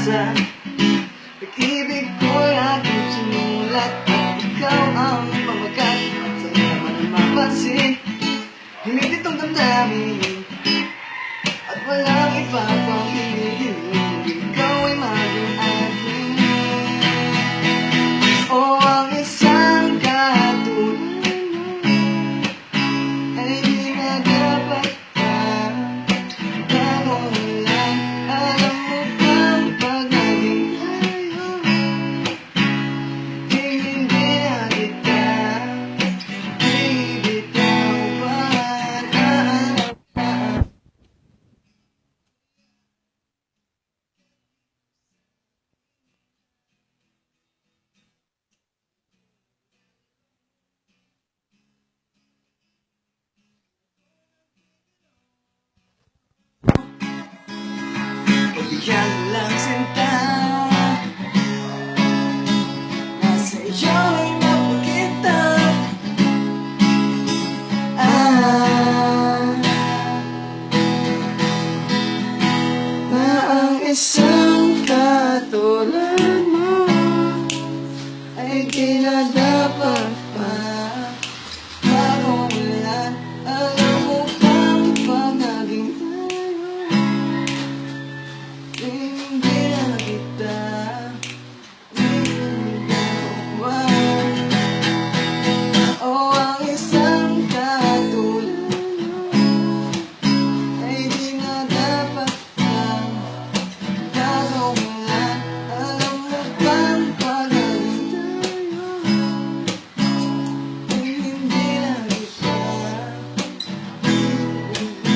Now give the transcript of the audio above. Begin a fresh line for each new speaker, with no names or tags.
pag-asa. Pag-ibig ko'y aking sinulat at ikaw ang pamagat. Sa'yo naman ang mapansin, himig itong damdamin at walang iba pang hinihiling. Ikaw ay maging akin. O ang isang katulad ay di na dapat pa kamulan. Alam mo bang pag naging tayo, hindi na kita bibitawan. Pagbigyan lang sinta, nasa iyo'y mapakita. Na ang isang katulad mo ay di na dapat pa mamulan. Alam mo bang pag naging tayo, hindi na kita bibitawan. O ang isang katulad mo ay di na dapat kang kamulan. Alam mo bang pag naging tayo, hindi na kita bibitawan.